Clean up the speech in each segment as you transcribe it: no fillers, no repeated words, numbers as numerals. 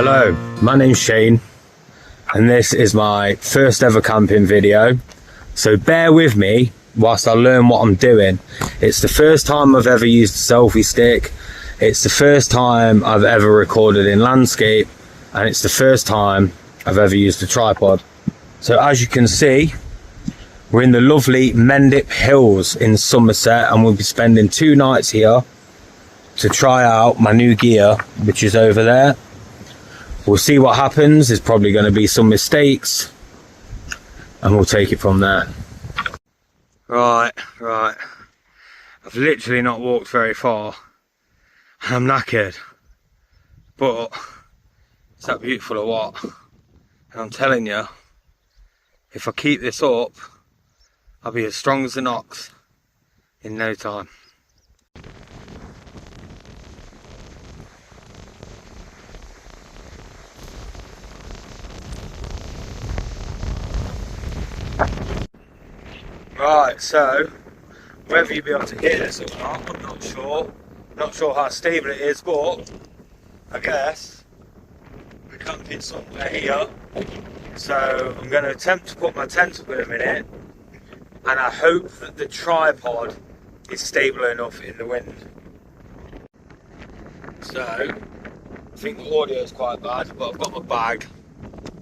Hello, my name's Shane and this is my first ever camping video, so bear with me whilst I learn what I'm doing. It's the first time I've ever used a selfie stick, it's the first time I've ever recorded in landscape, and it's the first time I've ever used a tripod. So as you can see, we're in the lovely Mendip Hills in Somerset and we'll be spending 2 nights here to try out my new gear, which is over there. We'll see what happens. There's probably going to be some mistakes and we'll take it from there. Right. I've literally not walked very far and I'm knackered, but it's that beautiful or what? And I'm telling you, if I keep this up, I'll be as strong as an ox in no time. Right, so whether you'll be able to hear this or not, I'm not sure. Not sure how stable it is, but I guess we're camping somewhere here. So I'm going to attempt to put my tent up in a minute, and I hope that the tripod is stable enough in the wind. So I think the audio is quite bad, but I've got my bag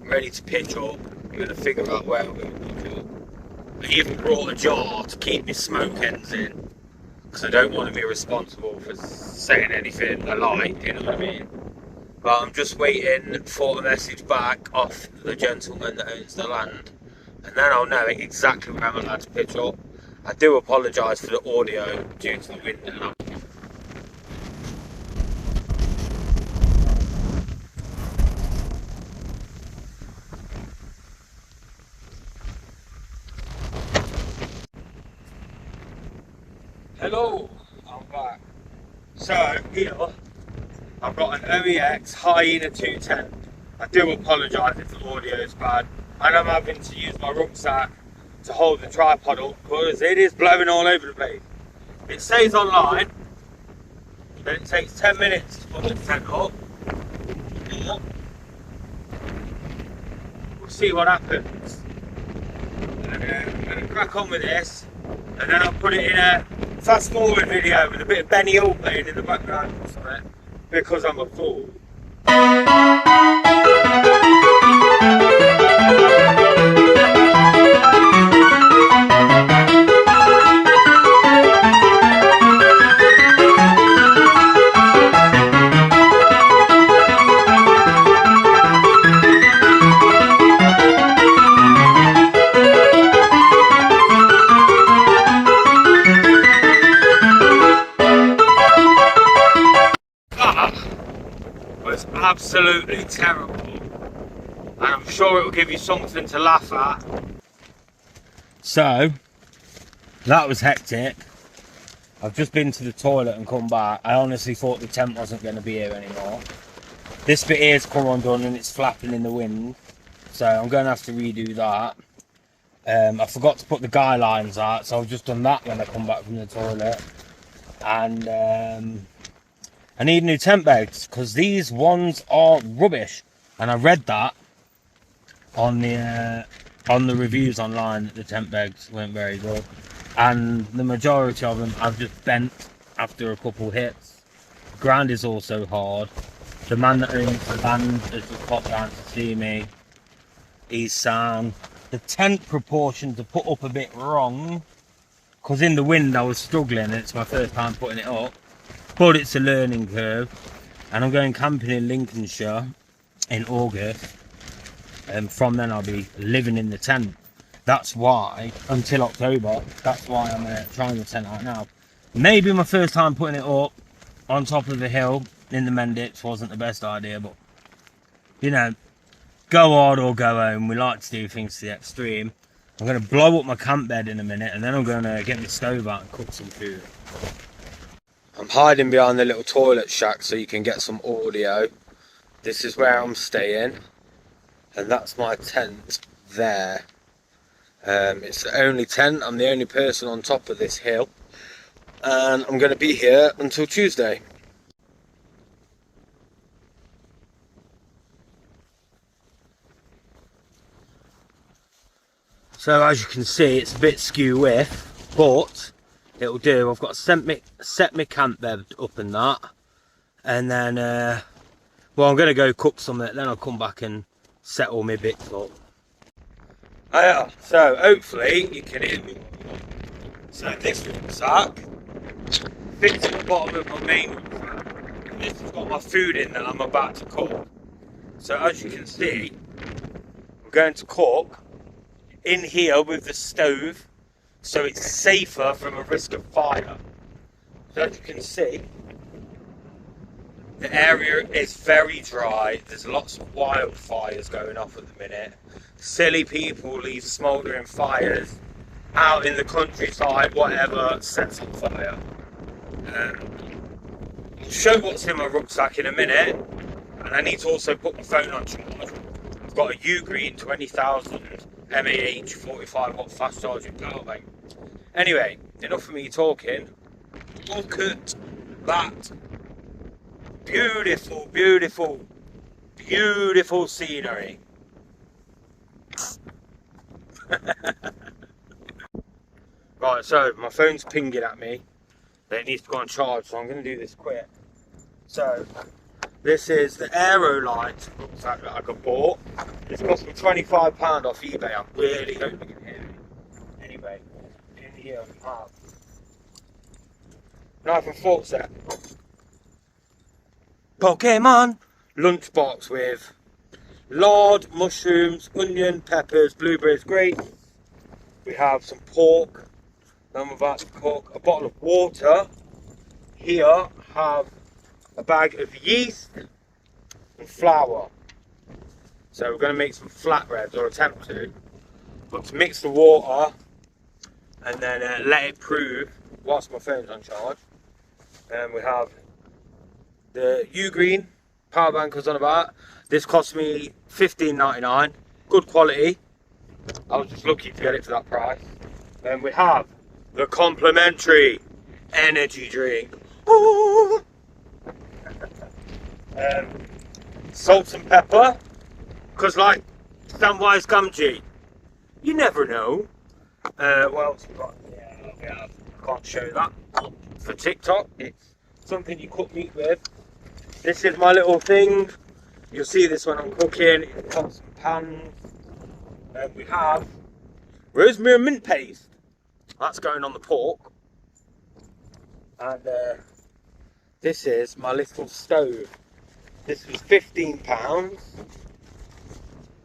ready to pitch up. I'm going to figure out where I'm going to pitch up. I even brought a jar to keep my smoke ends in, because I don't want to be responsible for saying anything I like, you know what I mean? But I'm just waiting for a message back off the gentleman that owns the land, and then I'll know exactly where I'm allowed to pitch up. I do apologise for the audio due to the wind now. Hello, I'm back. So here I've got an OEX Hyena 210. I do apologise if the audio is bad, and I'm having to use my rucksack to hold the tripod up because it is blowing all over the place. It says online that it takes 10 minutes to put the tent up. We'll see what happens. I'm going to crack on with this, and then I'll put it in a fast forward video with a bit of Benny Hill playing in the background or something, because I'm a fool. Absolutely terrible, and I'm sure it will give you something to laugh at. So that was hectic. I've just been to the toilet and come back. I honestly thought the tent wasn't going to be here anymore. This bit here is come undone and it's flapping in the wind, so I'm going to have to redo that. I forgot to put the guy lines out, so I've just done that when I come back from the toilet. And I need new tent pegs because these ones are rubbish, and I read that on the reviews online that the tent pegs weren't very good, and the majority of them I've just bent after a couple hits. The ground is also hard. The man that owns the band has just popped down to see me. He's sound. The tent proportions are put up a bit wrong because in the wind I was struggling, and it's my first time putting it up. But it's a learning curve, and I'm going camping in Lincolnshire in August, and from then I'll be living in the tent. That's why, until October, that's why I'm trying the tent out now. Maybe my first time putting it up on top of the hill in the Mendips wasn't the best idea, but you know, go hard or go home. We like to do things to the extreme. I'm going to blow up my camp bed in a minute, and then I'm going to get my stove out and cook some food. I'm hiding behind the little toilet shack so you can get some audio. This is where I'm staying, and that's my tent there. It's the only tent. I'm the only person on top of this hill, and I'm going to be here until Tuesday. So as you can see, it's a bit skew with, but it'll do. I've got to set my camp bed up and that, and then well, I'm going to go cook something, then I'll come back and set all my bits up. So hopefully you can hear me. So this rucksack fits at the bottom of my main rucksack. This has got my food in that I'm about to cook. So as you can see, I'm going to cook in here with the stove, so it's safer from a risk of fire. So as you can see, the area is very dry. There's lots of wildfires going off at the minute. Silly people leave smouldering fires out in the countryside, whatever, sets on fire. I'll show what's in my rucksack in a minute, and I need to also put my phone on charge. I've got a Ugreen 20,000 mAh 45 watt fast charging power bank. Anyway, enough of me talking. Look at that beautiful, beautiful, beautiful scenery. Right, so my phone's pinging at me. It needs to go on charge, so I'm going to do this quick. So, this is the Aerolite rucksack that I got bought. It's cost me £25 off eBay. I'm really hoping you can hear me. Anyway, in here we have knife and fork set. Pokemon lunchbox with lard, mushrooms, onion, peppers, blueberries, grapes. We have some pork. Then we're about to cook a bottle of water. Here have a bag of yeast and flour. So we're going to make some flatbreads, or attempt to. But to mix the water and then let it prove whilst my phone's on charge. And we have the Ugreen power bank I was on about. This cost me $15.99. Good quality. I was just lucky to get it for that price. Then we have the complimentary energy drink. Salt and pepper. Because like Samwise Gamgee, you never know. What else we got? Yeah, I can't show that. For TikTok, it's something you cook meat with. This is my little thing. You'll see this when I'm cooking. It's pots and pans. We have rosemary and mint paste. That's going on the pork. And this is my little stove. This was £15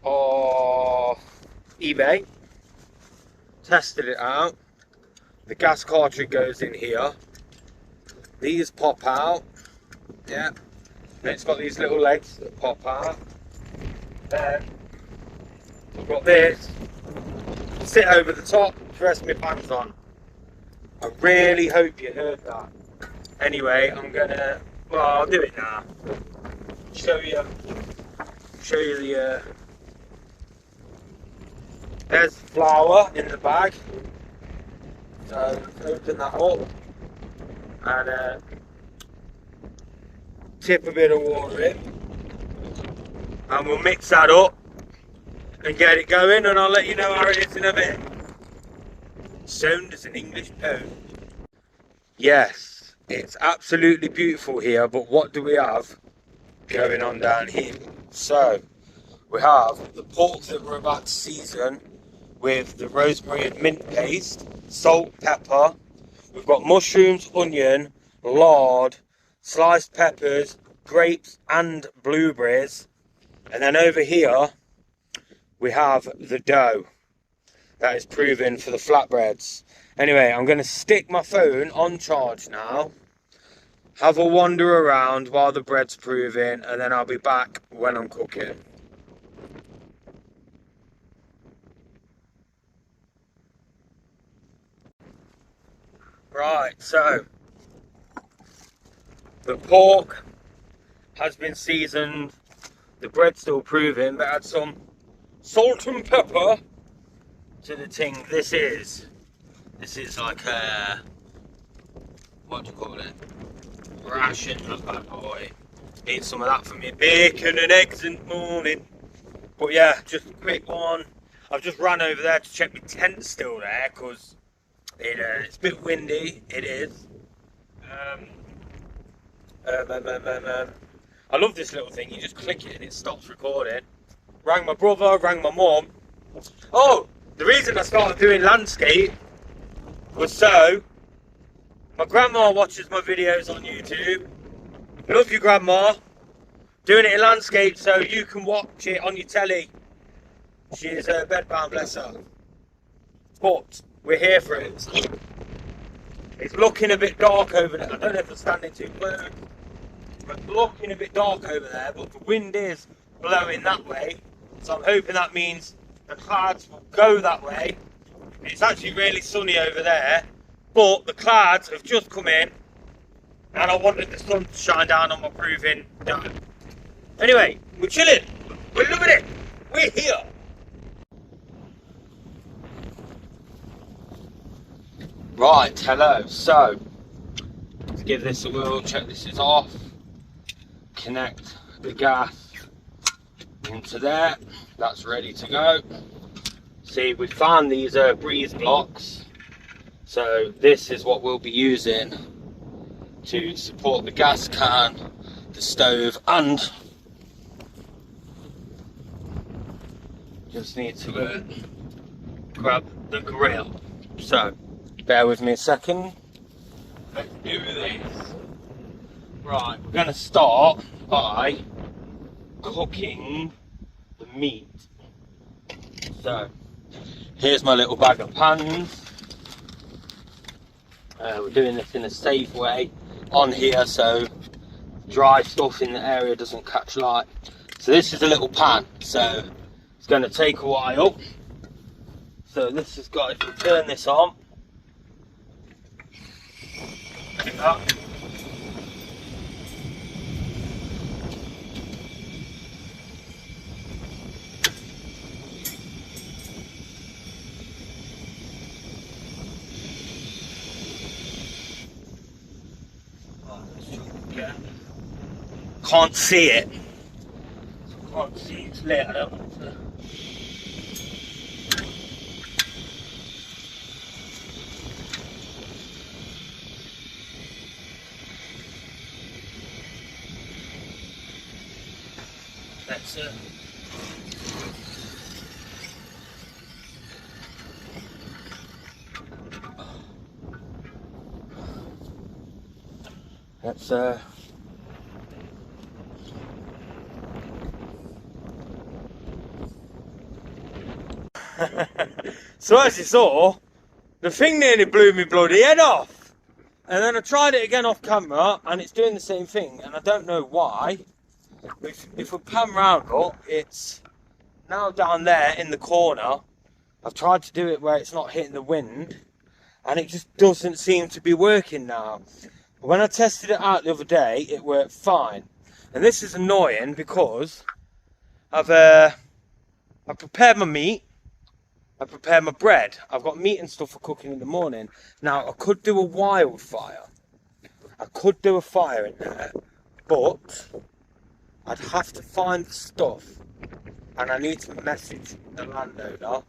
off eBay. Tested it out. The gas cartridge goes in here. These pop out. Yeah. And it's got these little legs that pop out. Then I've got this. Sit over the top to rest my pants on. I really hope you heard that. Anyway, I'm gonna, well, I'll do it now. Show you the, there's flour in the bag. So open that up and tip a bit of water in, and we'll mix that up and get it going, and I'll let you know how it is in a bit. Sound as an English poem. Yes, it's absolutely beautiful here, but what do we have going on down here? So, we have the pork that we're about to season with the rosemary and mint paste, salt, pepper. We've got mushrooms, onion, lard, sliced peppers, grapes and blueberries. And then over here, we have the dough that is proven for the flatbreads. Anyway, I'm going to stick my phone on charge now, have a wander around while the bread's proving, and then I'll be back when I'm cooking. Right, so the pork has been seasoned, the bread's still proving, but add some salt and pepper to the thing. This is like a, what do you call it? Ration of that boy. Need some of that for me bacon and eggs in the morning. But yeah, just a quick one. I've just run over there to check my tent's still there, because it's a bit windy. It is. I love this little thing. You just click it and it stops recording. Rang my brother, rang my mum. Oh, the reason I started doing landscape was so my grandma watches my videos on YouTube. Love you, grandma. Doing it in landscape so you can watch it on your telly. She is bedbound, bless her. But we're here for it. It's looking a bit dark over there. I don't know if I'm standing too close. It's looking a bit dark over there, but the wind is blowing that way. So I'm hoping that means the clouds will go that way. It's actually really sunny over there, but the clouds have just come in and I wanted the sun to shine down on my proving dome. Anyway, we're chilling. We're loving it. We're here. Right, hello. So, let's give this a whirl, check this is off. Connect the gas into there. That's ready to go. See, we found these breeze blocks. So this is what we'll be using to support the gas can, the stove, and just need to grab the grill. So bear with me a second. Let's do this. Right, we're going to start by cooking the meat. So here's my little bag of pans. We're doing this in a safe way on here so dry stuff in the area doesn't catch light. So this is a little pan, so it's going to take a while. So this has got, if we turn this on, like that. Can't see it. Can't see it's lit. I don't want to. That's so as you saw, the thing nearly blew me bloody head off. And then I tried it again off camera and it's doing the same thing, and I don't know why. If we pan round up, it's now down there in the corner. I've tried to do it where it's not hitting the wind and it just doesn't seem to be working now. When I tested it out the other day, it worked fine. And this is annoying because I've prepared my meat, I prepared my bread, I've got meat and stuff for cooking in the morning. Now I could do a wildfire, I could do a fire in there, but I'd have to find the stuff, and I need to message the landowner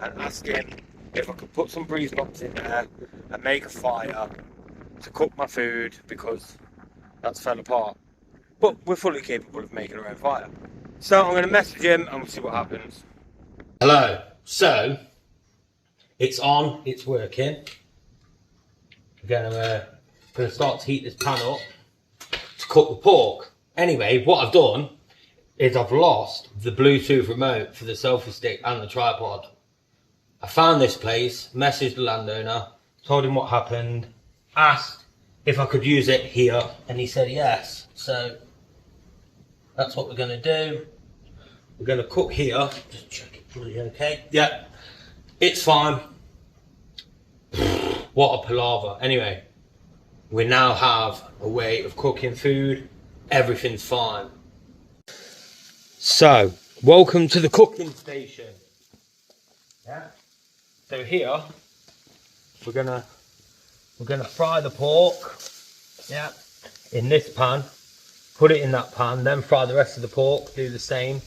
and ask him if I could put some breeze blocks in there and make a fire to cook my food, because that's fell apart. But we're fully capable of making our own fire. So I'm going to message him and we'll see what happens. Hello. So it's on, it's working. We're going to start to heat this pan up to cook the pork. Anyway, what I've done is I've lost the Bluetooth remote for the selfie stick and the tripod. I found this place, messaged the landowner, told him what happened, asked if I could use it here, and he said yes. So that's what we're going to do. We're going to cook here. Just check it's really okay. Yeah, it's fine. What a palaver. Anyway, we now have a way of cooking food. Everything's fine. So, welcome to the cooking station. Yeah. So here, we're gonna fry the pork. Yeah. In this pan. Put it in that pan, then fry the rest of the pork. Do the same.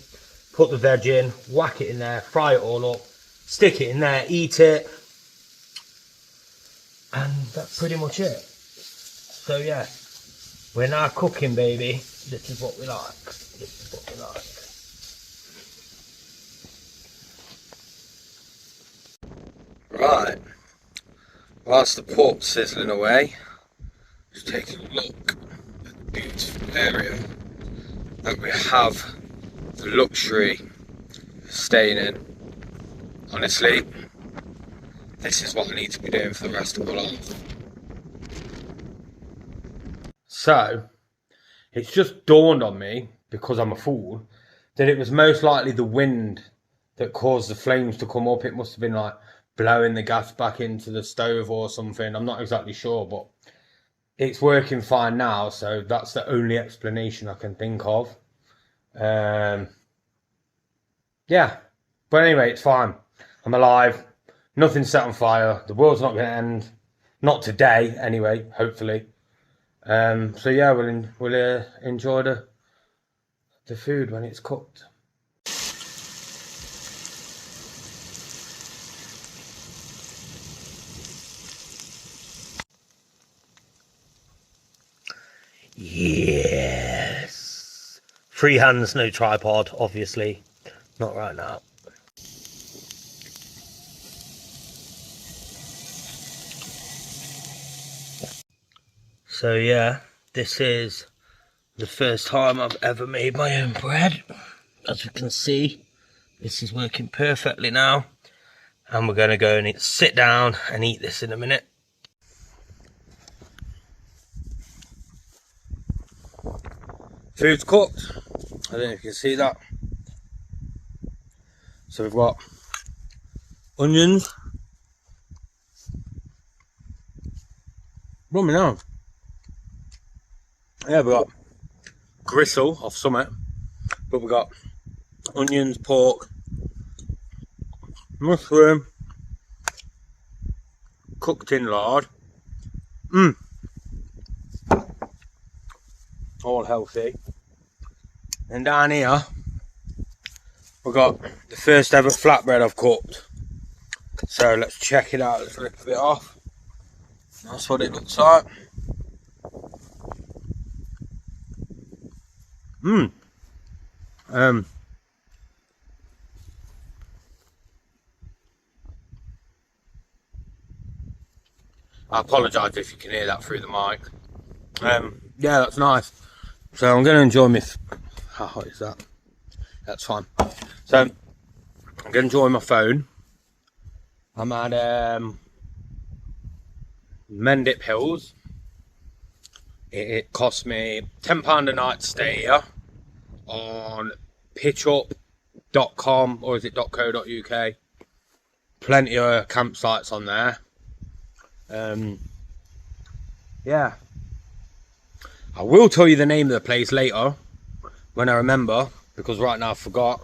put the veg in, whack it in there, fry it all up, stick it in there, eat it, and that's pretty much it. So yeah, we're now cooking, baby. This is what we like. This is what we like. Right, whilst the pork's sizzling away, just take a look at the beautiful area that we have the luxury of staying in. Honestly, this is what I need to be doing for the rest of my life. So, it's just dawned on me, because I'm a fool, that it was most likely the wind that caused the flames to come up. It must have been like blowing the gas back into the stove or something. I'm not exactly sure, but it's working fine now, so that's the only explanation I can think of. Yeah, but anyway, it's fine. I'm alive. Nothing's set on fire. The world's not going to end. Not today, anyway, hopefully. So yeah, we'll enjoy the food when it's cooked. Yes. Free hands, no tripod, obviously. Not right now. So yeah, this is the first time I've ever made my own bread. As you can see, this is working perfectly now. And we're going to go and sit down and eat this in a minute. Food's cooked. I don't know if you can see that. So we've got onions. Run me now. Yeah, we've got gristle off summit, but we've got onions, pork, mushroom, cooked in lard. All healthy. And down here, we've got the first ever flatbread I've cooked. So let's check it out. Let's rip a bit off. That's what it looks like. I apologise if you can hear that through the mic. Yeah, that's nice. So I'm going to enjoy my... How hot is that? That's fine. So I'm going to enjoy my phone. I'm at Mendip Hills. It cost me £10 a night to stay here on pitchup.com, or is it .co.uk? Plenty of campsites on there. Yeah, I will tell you the name of the place later when I remember, because right now I forgot.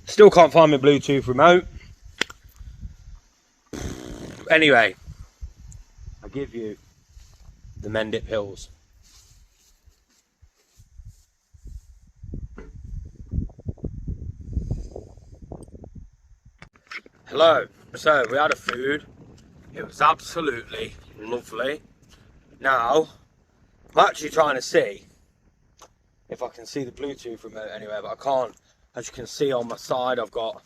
Still can't find my Bluetooth remote. Anyway, I give you the Mendip Hills. Hello. So we had a food. It was absolutely lovely. Now I'm actually trying to see if I can see the Bluetooth remote anywhere, but I can't. As you can see on my side, I've got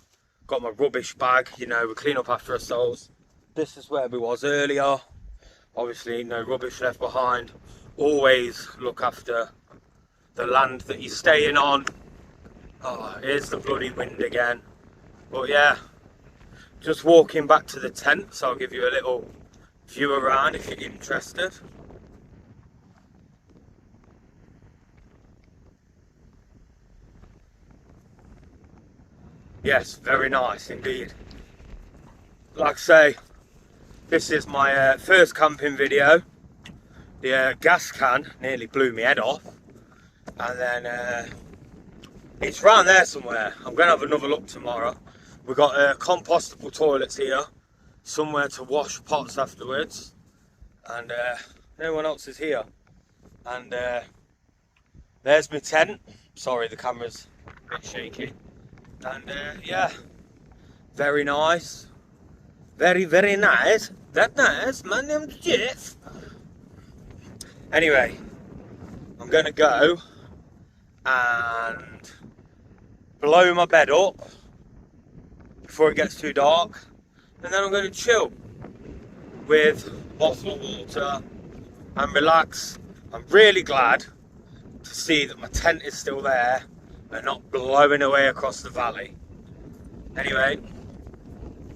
my rubbish bag. You know, we clean up after ourselves. This is where we was earlier. Obviously, no rubbish left behind. Always look after the land that you're staying on. Oh, here's the bloody wind again. But yeah, just walking back to the tent, so I'll give you a little view around if you're interested. Yes, very nice indeed. Like I say, this is my first camping video. The gas can nearly blew my head off. And then it's round there somewhere. I'm going to have another look tomorrow. We've got compostable toilets here. Somewhere to wash pots afterwards. And no one else is here. And there's my tent. Sorry, the camera's a bit shaky. And yeah, very nice. Very, very nice. That nice. My name's Jeff. Anyway, I'm gonna go and blow my bed up before it gets too dark, and then I'm going to chill with a bottle of water and relax. I'm really glad to see that my tent is still there and not blowing away across the valley. Anyway,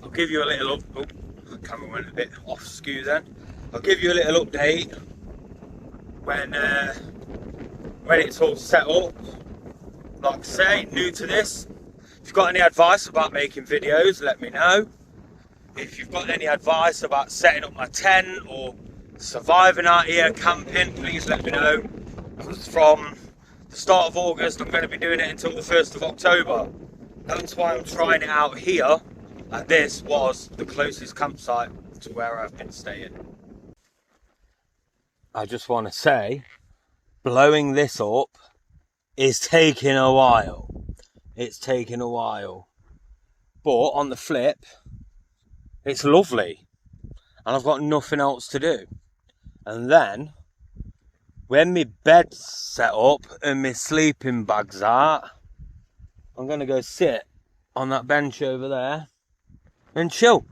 I'll give you a little oh, the camera went a bit off skew then. I'll give you a little update when it's all set up. Like I say, new to this. If you've got any advice about making videos, let me know. If you've got any advice about setting up my tent or surviving out here camping, please let me know. Because from the start of August, I'm going to be doing it until the 1st of October. That's why I'm trying it out here. And this was the closest campsite to where I've been staying. I just want to say, blowing this up is taking a while. It's taking a while. But on the flip, it's lovely. And I've got nothing else to do. And then, when my bed's set up and my sleeping bag's out, I'm going to go sit on that bench over there and chill.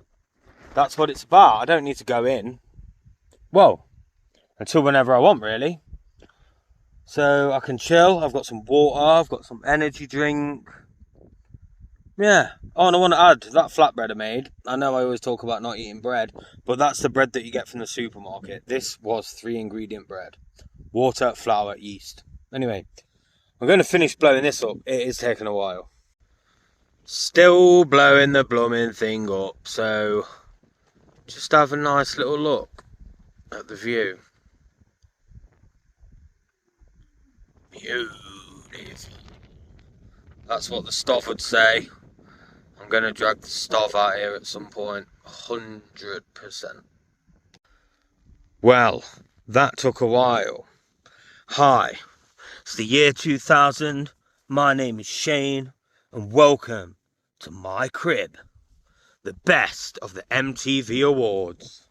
That's what it's about. I don't need to go in. Well, until whenever I want, really. So I can chill. I've got some water. I've got some energy drink. Yeah. Oh, and I want to add that flatbread I made. I know I always talk about not eating bread, but that's the bread that you get from the supermarket. This was 3-ingredient bread. Water, flour, yeast. Anyway, I'm going to finish blowing this up. It is taking a while. Still blowing the blooming thing up. So just have a nice little look at the view. Beautiful. That's what the stov would say. I'm going to drag the stov out here at some point. 100%. Well, that took a while. Hi, it's the year 2000. My name is Shane, and welcome to my crib. The best of the MTV Awards.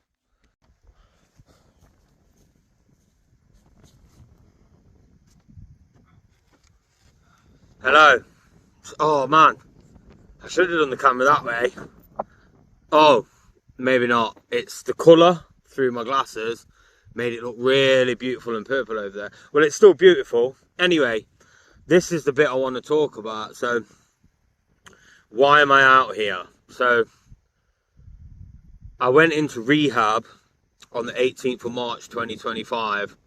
Hello. Oh man, I should have done the camera that way. Oh, maybe not. It's the colour through my glasses made it look really beautiful and purple over there. Well, it's still beautiful. Anyway, this is the bit I want to talk about. So, why am I out here? So, I went into rehab on the 18th of March 2025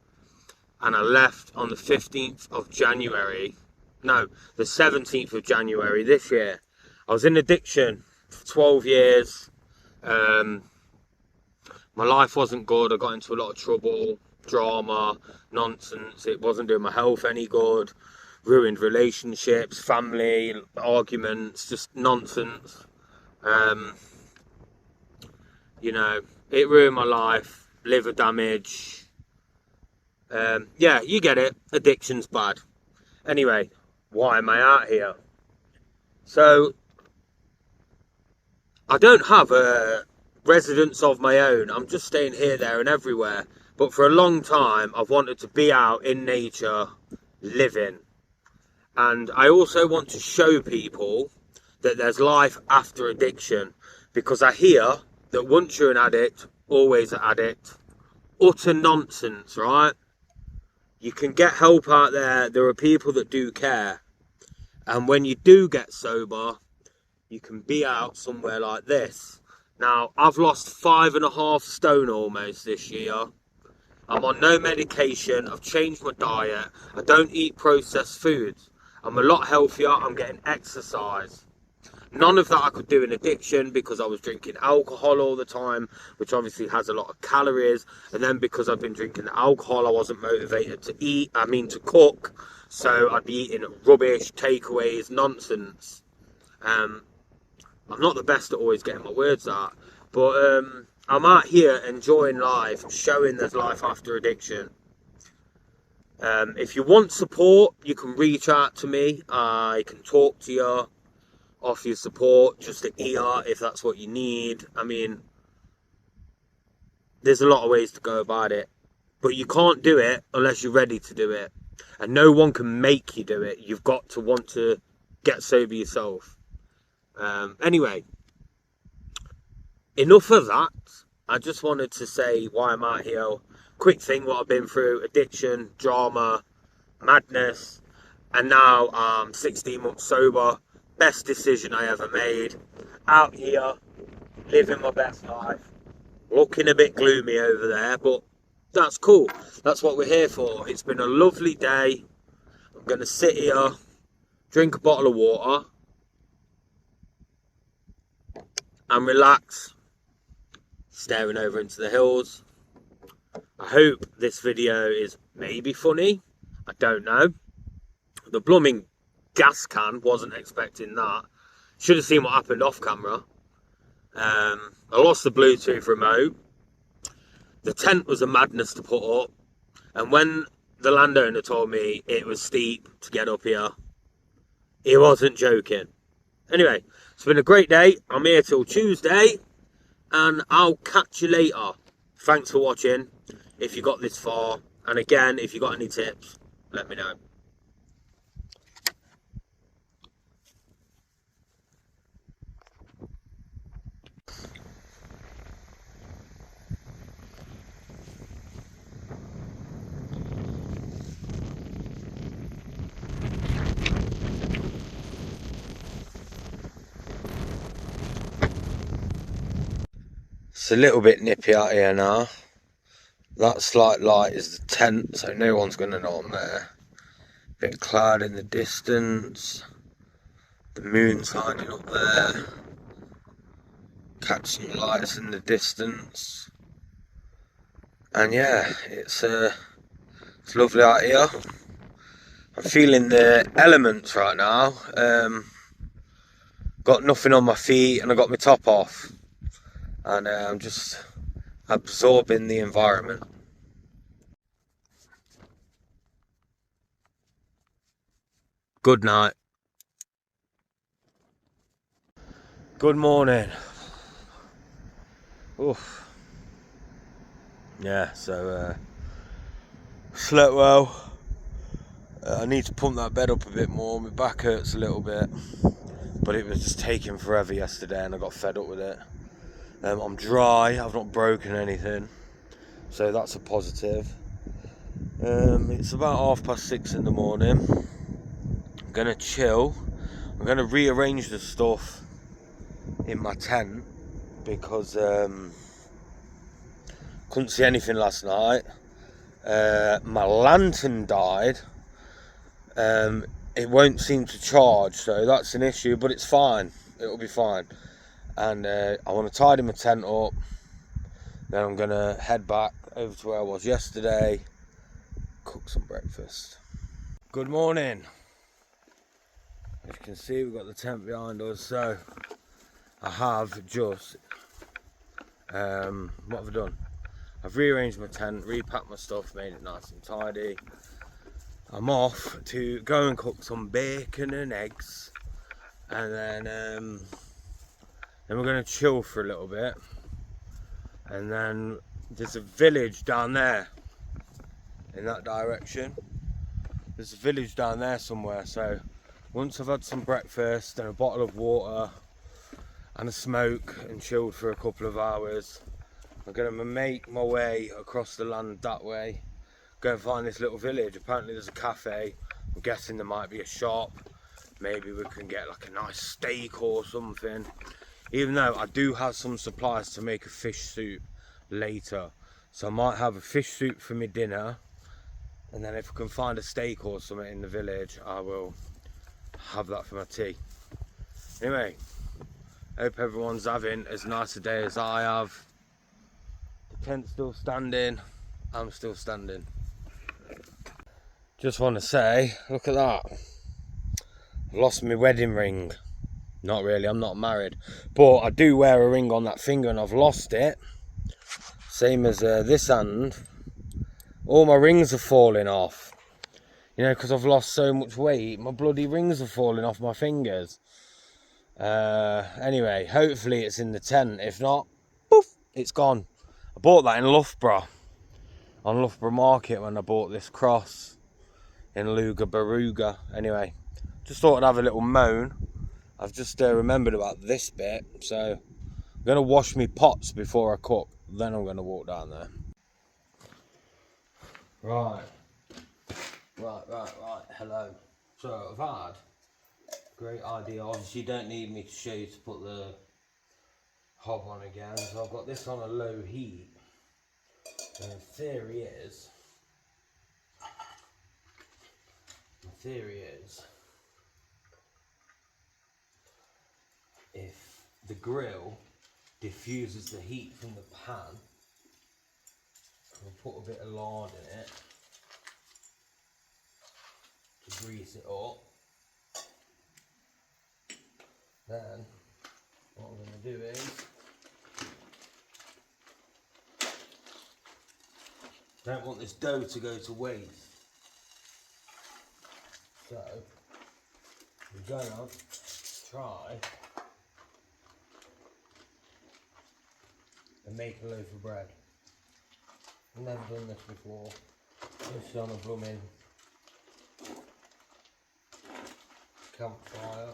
and I left on the 15th of January. No, the 17th of January this year. I was in addiction for 12 years. My life wasn't good. I got into a lot of trouble, drama, nonsense. It wasn't doing my health any good. Ruined relationships, family, arguments, just nonsense. You know, it ruined my life. Liver damage. Yeah, you get it. Addiction's bad. Anyway, why am I out here? So, I don't have a residence of my own. I'm just staying here, there and everywhere. But for a long time, I've wanted to be out in nature, living. And I also want to show people that there's life after addiction. Because I hear that once you're an addict, always an addict. Utter nonsense, right? You can get help out there. There are people that do care. And when you do get sober, you can be out somewhere like this. Now, I've lost 5.5 stone almost this year. I'm on no medication. I've changed my diet. I don't eat processed foods. I'm a lot healthier. I'm getting exercise. None of that I could do in addiction because I was drinking alcohol all the time, which obviously has a lot of calories. And then because I've been drinking the alcohol, I wasn't motivated to cook. So I'd be eating rubbish, takeaways, nonsense. I'm not the best at always getting my words out. But I'm out here enjoying life, showing there's life after addiction. If you want support, you can reach out to me. I can talk to you, offer you support, just an ear if that's what you need. I mean, there's a lot of ways to go about it, but you can't do it unless you're ready to do it. And no one can make you do it. You've got to want to get sober yourself. Anyway, enough of that. I just wanted to say why I'm out here. Quick thing, what I've been through: addiction, drama, madness, and now I'm 16 months sober. Best decision I ever made. Out here, living my best life. Looking a bit gloomy over there, but that's cool. That's what we're here for. It's been a lovely day. I'm going to sit here, drink a bottle of water, and relax, staring over into the hills. I hope this video is maybe funny. I don't know. The blooming gas can, wasn't expecting that. Should have seen what happened off camera. I lost the Bluetooth remote. The tent was a madness to put up. And when the landowner told me it was steep to get up here, he wasn't joking. Anyway, it's been a great day. I'm here till Tuesday, and I'll catch you later. Thanks for watching, if you got this far. And again, if you got any tips, let me know. It's a little bit nippy out here now. That slight light is the tent, so no one's going to know I'm there. Bit of cloud in the distance. The moon's hiding up there. Catch some lights in the distance. And yeah, it's lovely out here. I'm feeling the elements right now. Got nothing on my feet and I got my top off. And I'm just absorbing the environment. Good night. Good morning. Oof. Yeah, so slept well. I need to pump that bed up a bit more. My back hurts a little bit, but it was just taking forever yesterday and I got fed up with it. I'm dry, I've not broken anything, so that's a positive. It's about 6:30 in the morning. I'm gonna chill. I'm gonna rearrange the stuff in my tent because couldn't see anything last night. My lantern died. It won't seem to charge, so that's an issue, but it's fine. It'll be fine. And I want to tidy my tent up. Then I'm gonna head back over to where I was yesterday, cook some breakfast. Good morning. As you can see, we've got the tent behind us. So I have just what have I done? I've rearranged my tent, repacked my stuff, made it nice and tidy. I'm off to go and cook some bacon and eggs, and then we're going to chill for a little bit. And then there's a village down there in that direction. There's a village down there somewhere. So once I've had some breakfast and a bottle of water and a smoke and chilled for a couple of hours, I'm going to make my way across the land that way, go and find this little village. Apparently there's a cafe. I'm guessing there might be a shop. Maybe we can get like a nice steak or something. Even though I do have some supplies to make a fish soup later. So I might have a fish soup for my dinner. And then if I can find a steak or something in the village, I will have that for my tea. Anyway, hope everyone's having as nice a day as I have. The tent's still standing. I'm still standing. Just want to say, look at that. I've lost my wedding ring. Not really, I'm not married, but I do wear a ring on that finger and I've lost it. Same as this hand. All my rings are falling off. You know, because I've lost so much weight, my bloody rings are falling off my fingers. Anyway, hopefully it's in the tent. If not, poof, it's gone. I bought that in Loughborough, on Loughborough Market, when I bought this cross in Luga Baruga. Anyway, just thought I'd have a little moan. I've just remembered about this bit, so I'm going to wash my pots before I cook. Then I'm going to walk down there. Right. Hello. So I've had a great idea. Obviously you don't need me to show you to put the hob on again. So I've got this on a low heat. And the theory is, if the grill diffuses the heat from the pan, I'll put a bit of lard in it to grease it up. Then what I'm going to do is, don't want this dough to go to waste, so we're going to try and make a loaf of bread. I've never done this before, just on a blooming campfire.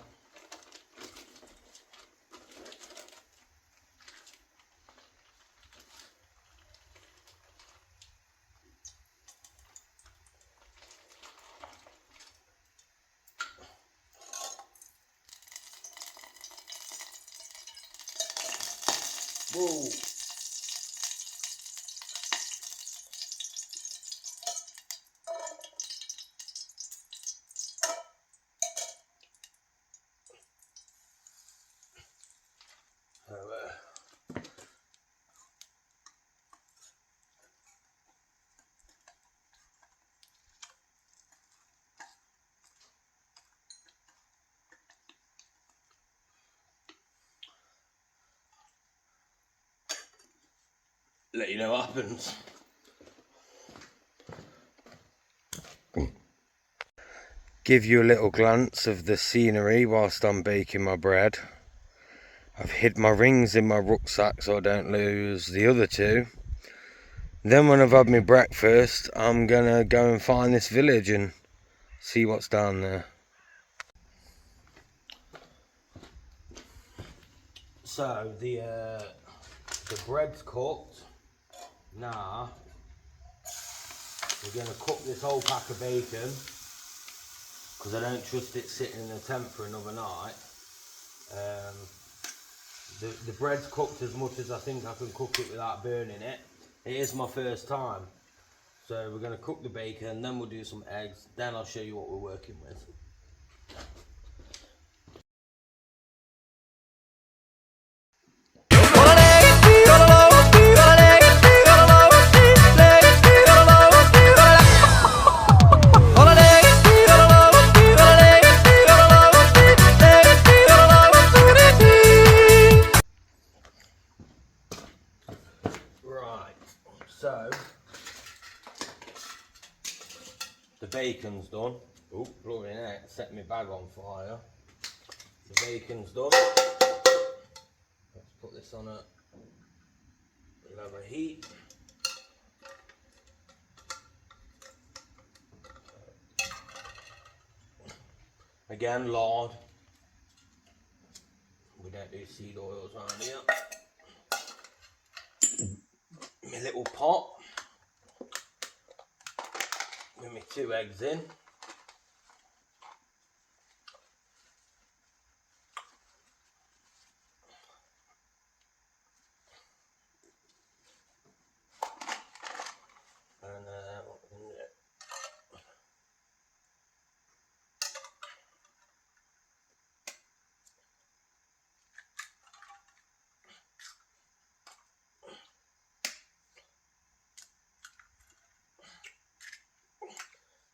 Whoa. Let you know what happens. Give you a little glance of the scenery whilst I'm baking my bread. I've hid my rings in my rucksack so I don't lose the other two. Then when I've had my breakfast, I'm gonna go and find this village and see what's down there. So the bread's cooked. Now we're going to cook this whole pack of bacon, because I don't trust it sitting in the tent for another night. The bread's cooked as much as I think I can cook it without burning it. It is my first time. So we're going to cook the bacon, then we'll do some eggs, then I'll show you what we're working with. So, the bacon's done. Oh, bloody heck, set my bag on fire. The bacon's done. Let's put this on a lower heat. Again, lard. We don't do seed oils around here. My little pot with my 2 eggs in. And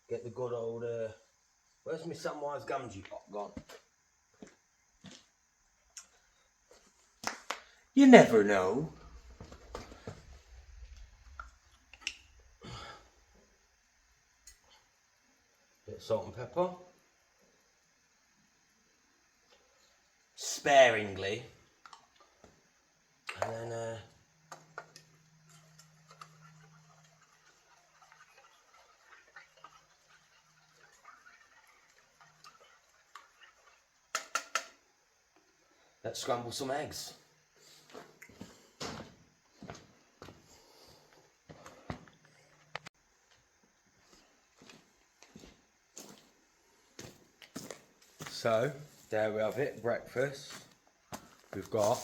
get the good old, where's my Samwise Gamgee pot gone? You never know. Bit of salt and pepper. Sparingly. And then let's scramble some eggs. So, there we have it, breakfast. We've got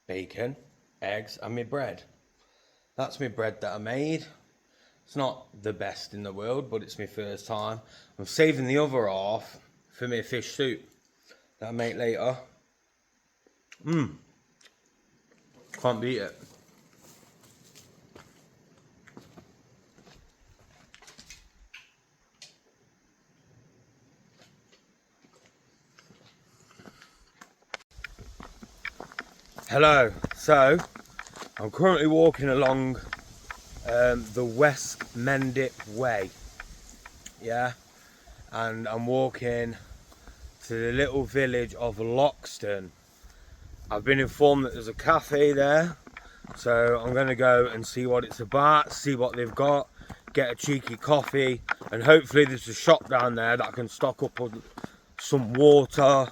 bacon, eggs and my bread. That's my bread that I made. It's not the best in the world, but it's my first time. I'm saving the other half for my fish soup that I make later. Can't beat it. Hello, so I'm currently walking along the West Mendip Way, yeah, and I'm walking to the little village of Loxton. I've been informed that there's a cafe there, so I'm going to go and see what it's about, see what they've got, get a cheeky coffee, and hopefully there's a shop down there that I can stock up on some water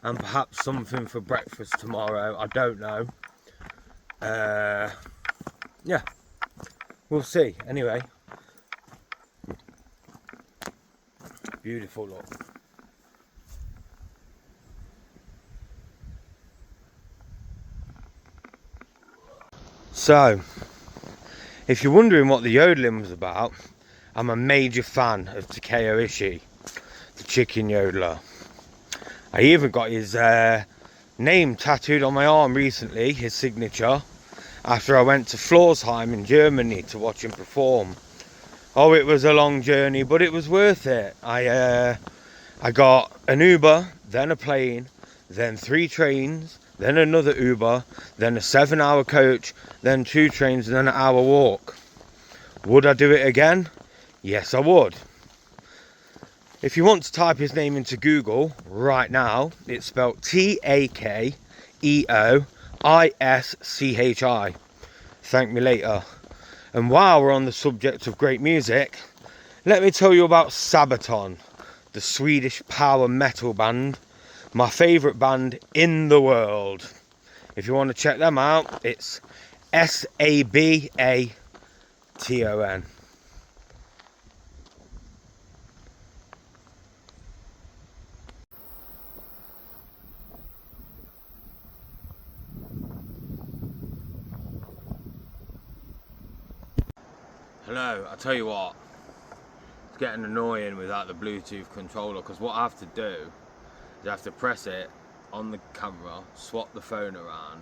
and perhaps something for breakfast tomorrow. I don't know. Yeah, we'll see. Anyway, beautiful look. So, if you're wondering what the yodeling was about, I'm a major fan of Takeo Ishii, the chicken yodeler. I even got his name tattooed on my arm recently, his signature, after I went to Florsheim in Germany to watch him perform. Oh, it was a long journey, but it was worth it. I got an Uber, then a plane, then 3 trains, then another Uber, then a 7-hour coach, then 2 trains, and then an hour walk. Would I do it again? Yes, I would. If you want to type his name into Google right now, it's spelled T-A-K-E-O-I-S-C-H-I. Thank me later. And while we're on the subject of great music, let me tell you about Sabaton, the Swedish power metal band, my favourite band in the world. If you want to check them out, it's S-A-B-A-T-O-N. Hello, I tell you what, it's getting annoying without the Bluetooth controller, because what I have to do is I have to press it on the camera, swap the phone around,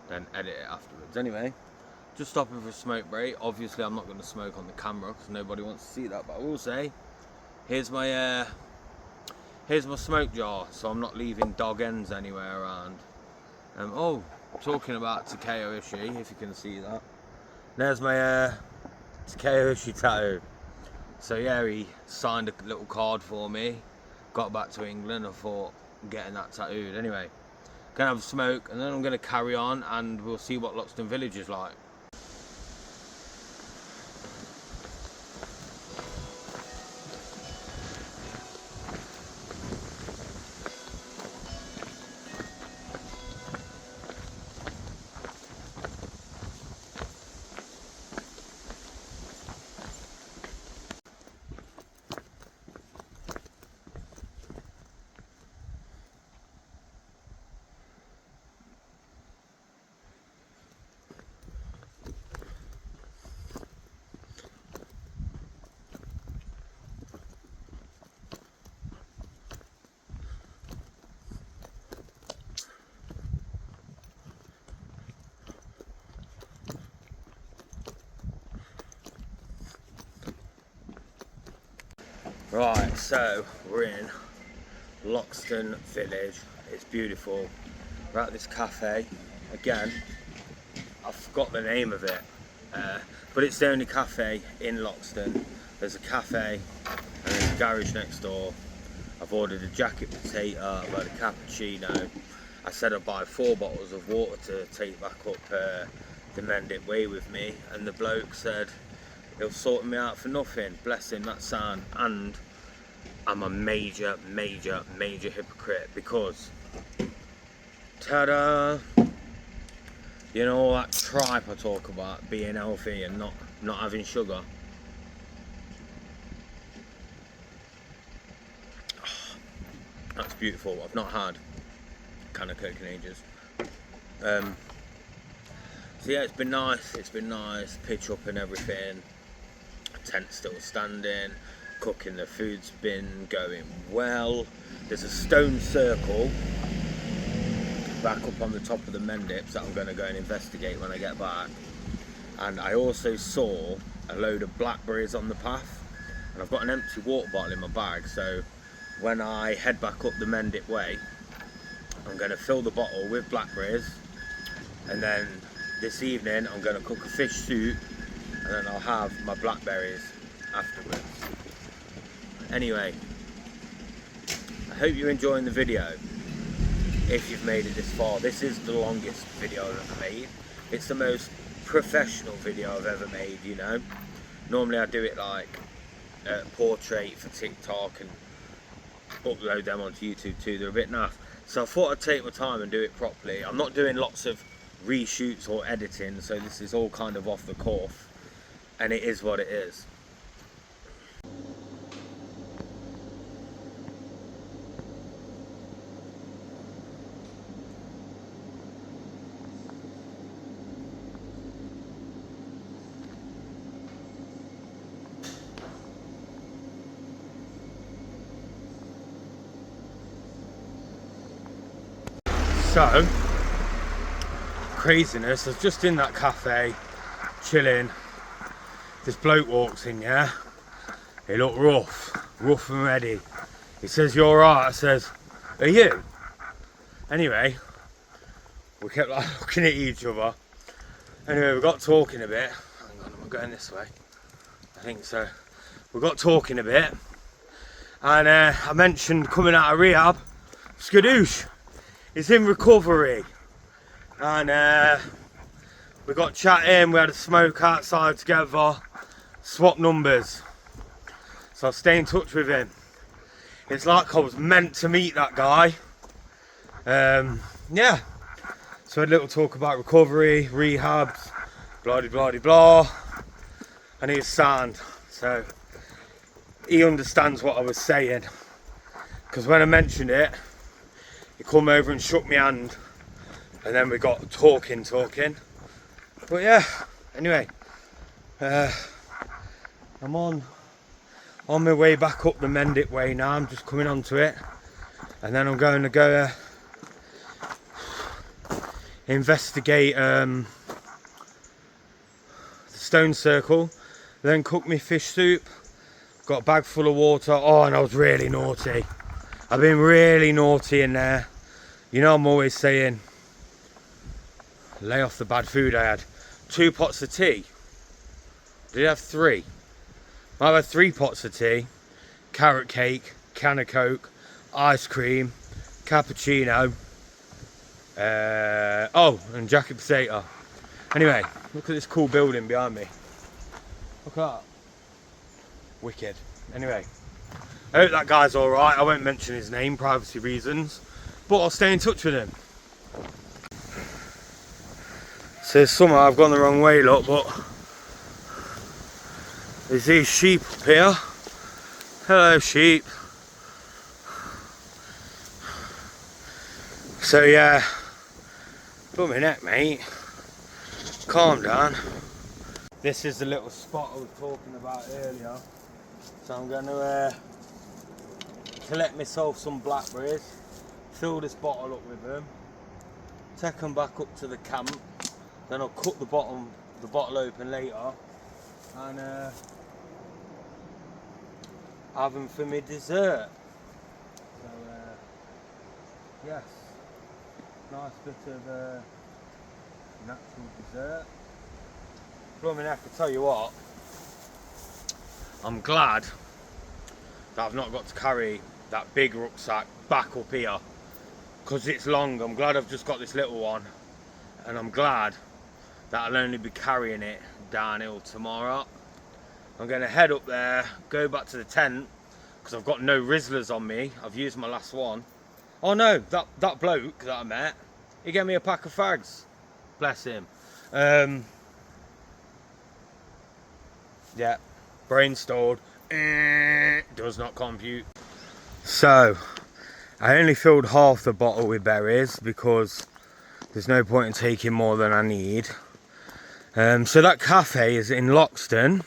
then edit it afterwards. Anyway, just stopping for a smoke break. Obviously I'm not going to smoke on the camera because nobody wants to see that, but I will say, here's my smoke jar, so I'm not leaving dog ends anywhere around. Oh, talking about Takeo Ishii, if you can see that, there's my Takeo Ishii tattoo. So yeah, he signed a little card for me, got back to England, I thought I'm getting that tattooed. Anyway, gonna have a smoke and then I'm gonna carry on and we'll see what Loxton Village is like. Right, so we're in Loxton Village. It's beautiful. We're at this cafe. Again, I forgot the name of it, but it's the only cafe in Loxton. There's a cafe garage next door. I've ordered a jacket potato, I've had a cappuccino. I said I'd buy 4 bottles of water to take back up the Mendip Way with me, and the bloke said he'll sort me out for nothing. Bless him, that sound. And I'm a major hypocrite because, ta-da, you know all that tripe I talk about, being healthy and not having sugar. Oh, that's beautiful. I've not had a can of Coke in ages. So yeah, it's been nice, pitch up and everything. Tent still standing, cooking, the food's been going well. There's a stone circle back up on the top of the Mendips that I'm going to go and investigate when I get back. And I also saw a load of blackberries on the path, and I've got an empty water bottle in my bag, so when I head back up the Mendip Way, I'm going to fill the bottle with blackberries, and then this evening I'm going to cook a fish soup, and then I'll have my blackberries afterwards. Anyway, I hope you're enjoying the video. If you've made it this far, this is the longest video I've ever made. It's the most professional video I've ever made, you know. Normally I do it like portrait for TikTok and upload them onto YouTube too. They're a bit naff. So I thought I'd take my time and do it properly. I'm not doing lots of reshoots or editing, so this is all kind of off the cuff, and it is what it is. So, craziness, I was just in that cafe, chilling. This bloke walks in, yeah? He looked rough and ready. He says, "You alright?" I says, "Are you?" Anyway, we kept like looking at each other. Anyway, we got talking a bit. Hang on, am I going this way? I think so. We got talking a bit, and I mentioned coming out of rehab. Skadoosh! He's in recovery, and we got chatting, we had a smoke outside together, swapped numbers, so I'll stay in touch with him. It's like I was meant to meet that guy. Yeah, so we had a little talk about recovery, rehabs, blah blah blah, and he was sound, so he understands what I was saying, because when I mentioned it, he come over and shook my hand, and then we got talking. But yeah, anyway, I'm on my way back up the Mendip Way now. I'm just coming onto it, and then I'm going to go investigate the stone circle, then cook me fish soup. Got a bag full of water. Oh, and I was really naughty. I've been really naughty in there. You know, I'm always saying, lay off the bad food. I had 2 pots of tea. Did I have 3? I had 3 pots of tea, carrot cake, can of Coke, ice cream, cappuccino, oh, and jacket potato. Anyway, look at this cool building behind me. Look at that. Wicked. Anyway, I hope that guy's alright. I won't mention his name, privacy reasons, but I'll stay in touch with him. So somehow I've gone the wrong way, look, but there's these sheep up here. Hello, sheep. So yeah, put my neck, mate. Calm down. This is the little spot I was talking about earlier. So I'm going to collect myself some blackberries, fill this bottle up with them, take them back up to the camp, then I'll cut the bottle open later and have them for my dessert. So yes, nice bit of natural dessert. Blimey heck, I tell you what, I'm glad that I've not got to carry that big rucksack back up here because it's long. I'm glad I've just got this little one, and I'm glad that I'll only be carrying it downhill tomorrow. I'm going to head up there, go back to the tent because I've got no Rizzlers on me. I've used my last one. Oh no, that bloke that I met, he gave me a pack of fags. Bless him. Yeah, brain stored. Does not compute. So, I only filled half the bottle with berries because there's no point in taking more than I need. So that cafe is in Loxton.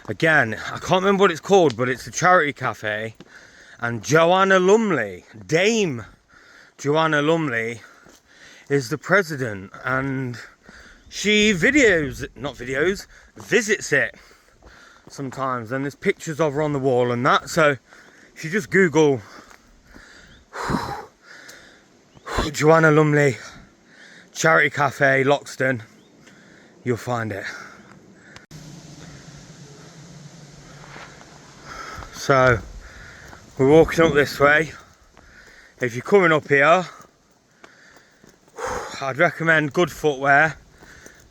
Again, I can't remember what it's called, but it's a charity cafe. And Joanna Lumley, Dame Joanna Lumley, is the president. And she visits it sometimes. And there's pictures of her on the wall and that. So if you just Google Joanna Lumley Charity Cafe, Loxton, you'll find it. So we're walking up this way. If you're coming up here, I'd recommend good footwear.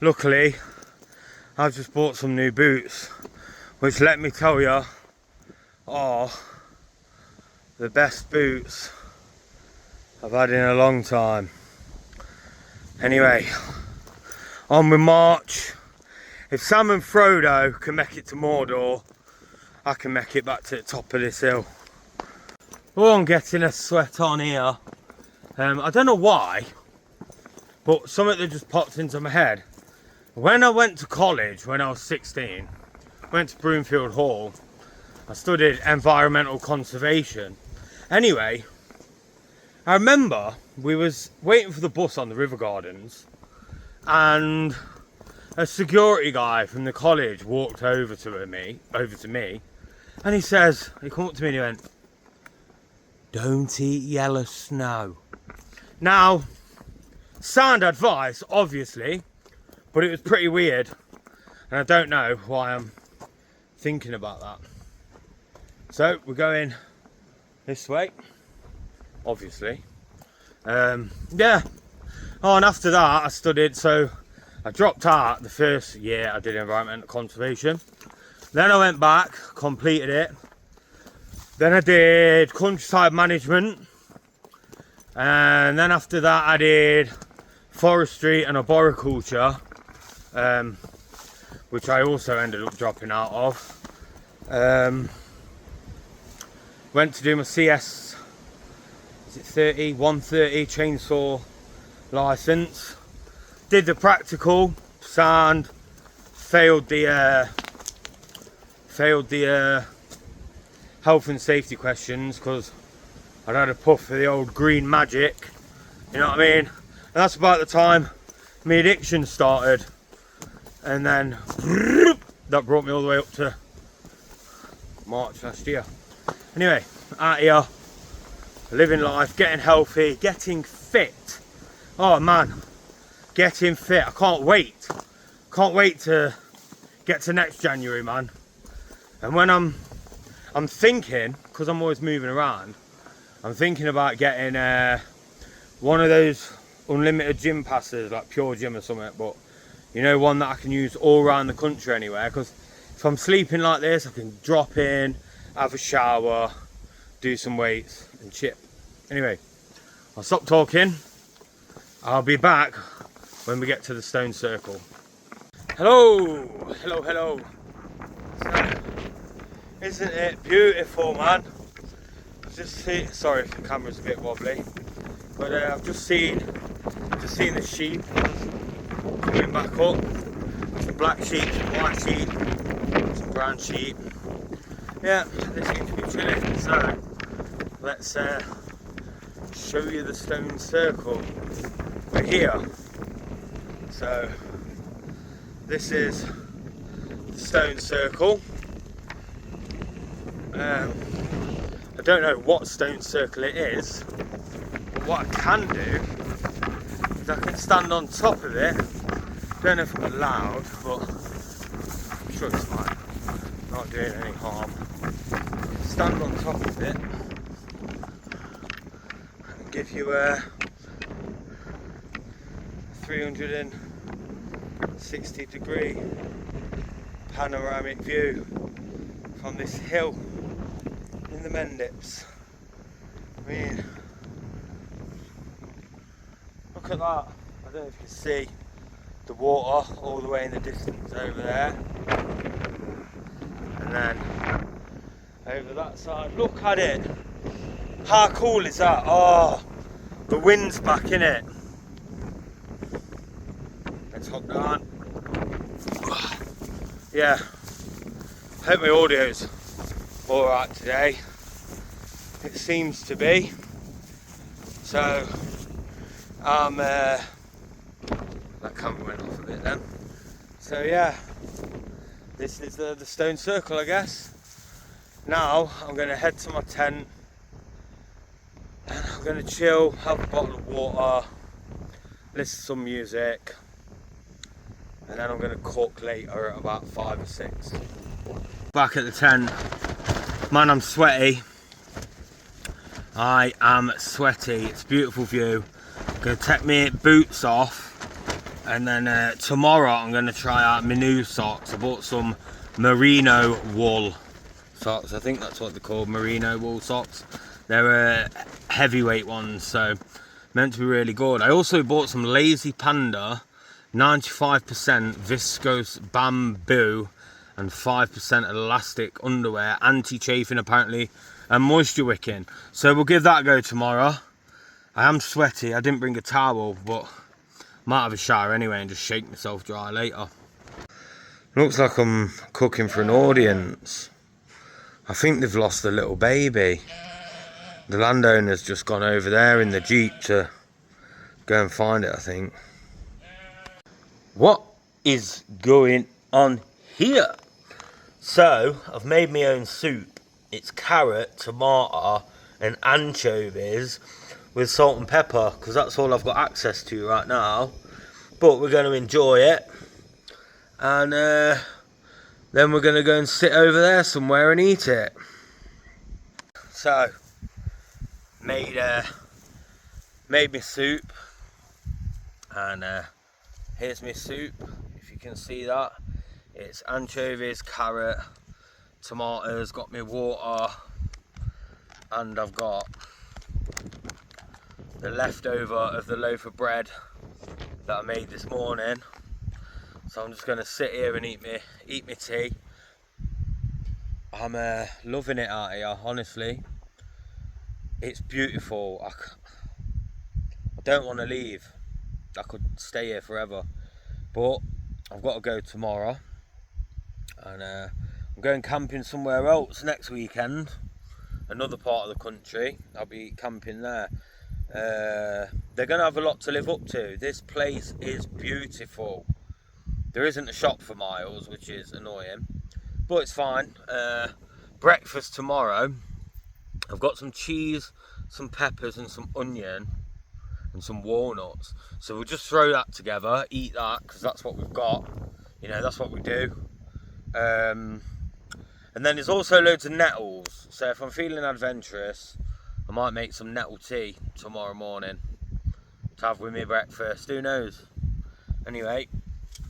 Luckily, I've just bought some new boots, which, let me tell you, are the best boots I've had in a long time. Anyway, on with March. If Sam and Frodo can make it to Mordor, I can make it back to the top of this hill. Oh, I'm getting a sweat on here. I don't know why, but something that just popped into my head. When I went to college when I was 16, went to Broomfield Hall, I studied environmental conservation. Anyway, I remember we was waiting for the bus on the River Gardens, and a security guy from the college walked over to me, and he come up to me and he went, "Don't eat yellow snow." Now, sound advice, obviously, but it was pretty weird, and I don't know why I'm thinking about that. So we're going this way, obviously. Yeah. Oh, and after that I studied, so I dropped out the first year I did environmental conservation. Then I went back, completed it. Then I did countryside management. And then after that I did forestry and arboriculture, which I also ended up dropping out of. Went to do my CS, is it 130 chainsaw license. Did the practical, sound, failed the health and safety questions because I'd had a puff of the old green magic, you know what I mean? And that's about the time my addiction started, and then that brought me all the way up to March last year. Anyway, out here, living life, getting healthy, getting fit. Oh man, getting fit. I can't wait. Can't wait to get to next January, man. And when I'm thinking, because I'm always moving around, I'm thinking about getting one of those unlimited gym passes, like Pure Gym or something, but you know, one that I can use all around the country anywhere, because if I'm sleeping like this, I can drop in, have a shower, do some weights and chip. Anyway, I'll stop talking. I'll be back when we get to the stone circle. Hello, hello, hello. So, isn't it beautiful, man? Sorry if the camera's a bit wobbly, but I've just seen the sheep coming back up. Some black sheep, some white sheep, some brown sheep. Yeah, they seem to be chilling. So let's show you the stone circle. We're here. So this is the stone circle. I don't know what stone circle it is, but what I can do is I can stand on top of it. Don't know if I'm allowed, but I'm sure it's fine. Not doing any harm. stand on top of it and give you a 360-degree panoramic view from this hill in the Mendips. I mean, look at that. I don't know if you can see the water all the way in the distance over there. And then over that side, look at it. How cool is that? Oh, the wind's back in it. Let's hop down. Yeah, hope my audio's alright today. It seems to be. So, that camera went off a bit then. So yeah, this is the stone circle, I guess. Now I'm going to head to my tent and I'm going to chill, have a bottle of water, listen to some music, and then I'm going to cook later at about 5 or 6. Back at the tent. Man, I'm sweaty. I am sweaty. It's a beautiful view. I'm going to take my boots off, and then tomorrow I'm going to try out my new socks. I bought some merino wool socks. I think that's what they're called, merino wool socks. They're heavyweight ones, so meant to be really good. I also bought some Lazy Panda 95% viscose bamboo and 5% elastic underwear, anti-chafing apparently, and moisture wicking. So we'll give that a go tomorrow. I am sweaty. I didn't bring a towel, but might have a shower anyway and just shake myself dry later. Looks like I'm cooking for an audience. I think they've lost their little baby. The landowner's just gone over there in the Jeep to go and find it, I think. What is going on here? So, I've made my own soup. It's carrot, tomato and anchovies with salt and pepper, because that's all I've got access to right now. But we're going to enjoy it. And then we're going to go and sit over there somewhere and eat it. So, made my soup. And here's my soup, if you can see that. It's anchovies, carrot, tomatoes, got my water, and I've got the leftover of the loaf of bread that I made this morning. So I'm just going to sit here and eat my tea. I'm loving it out here, honestly. It's beautiful. I don't want to leave. I could stay here forever, but I've got to go tomorrow, and I'm going camping somewhere else next weekend, another part of the country. I'll be camping there. They're going to have a lot to live up to. This place is beautiful. There isn't a shop for miles, which is annoying, but it's fine. Breakfast tomorrow, I've got some cheese, some peppers and some onion and some walnuts. So we'll just throw that together, eat that, because that's what we've got. You know, that's what we do. And then there's also loads of nettles. So if I'm feeling adventurous, I might make some nettle tea tomorrow morning to have with me breakfast. Who knows? Anyway,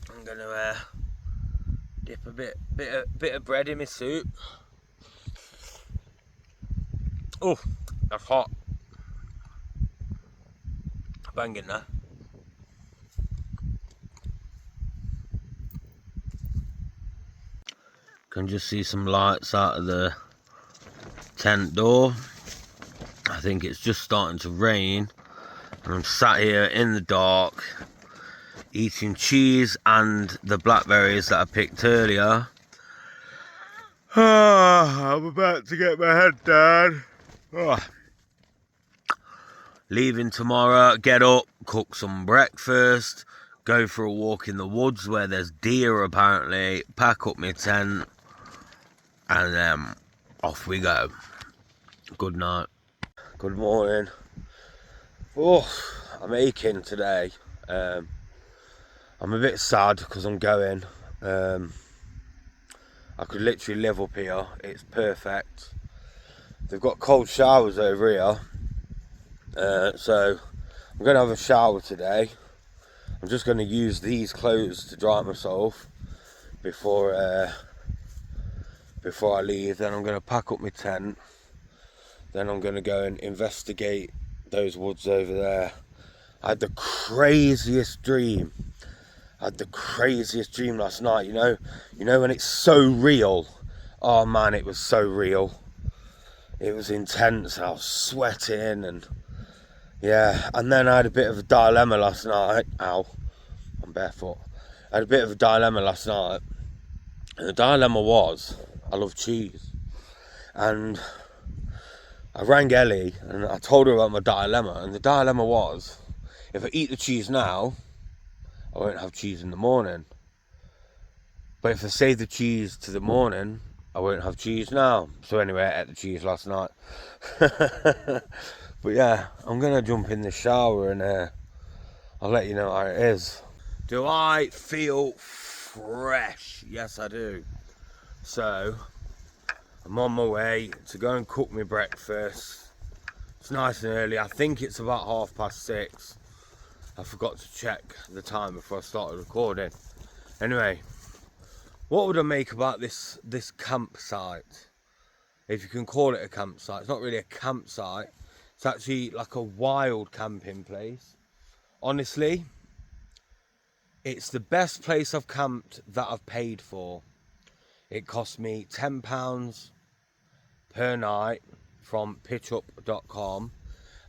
I'm gonna dip a bit of bread in my soup. Oh, that's hot. Banging there. Can just see some lights out of the tent door. I think it's just starting to rain, and I'm sat here in the dark eating cheese and the blackberries that I picked earlier. I'm about to get my head down. Leaving tomorrow, get up, cook some breakfast, go for a walk in the woods where there's deer apparently, pack up my tent, and then off we go. Good night. Good morning. Oh, I'm aching today. I'm a bit sad because I'm going. I could literally live up here. It's perfect. they've got cold showers over here. So I'm going to have a shower today. I'm just going to use these clothes to dry myself before I leave. Then I'm going to pack up my tent. Then I'm going to go and investigate those woods over there. I had the craziest dream. Last night. You know when it's so real. Oh man, it was so real. It was intense. I was sweating and yeah. And then I had a bit of a dilemma last night. Ow, I'm barefoot. I had a bit of a dilemma last night. And the dilemma was, I love cheese. And I rang Ellie and I told her about my dilemma. And the dilemma was, if I eat the cheese now, I won't have cheese in the morning. But if I save the cheese to the morning, I won't have cheese now. So anyway, I ate the cheese last night. But yeah, I'm going to jump in the shower and I'll let you know how it is. Do I feel fresh? Yes, I do. So, I'm on my way to go and cook my breakfast. It's nice and early. I think it's about 6:30. I forgot to check the time before I started recording. Anyway, what would I make about this campsite? If you can call it a campsite. It's not really a campsite. It's actually like a wild camping place. Honestly, it's the best place I've camped that I've paid for. It cost me £10 per night from pitchup.com,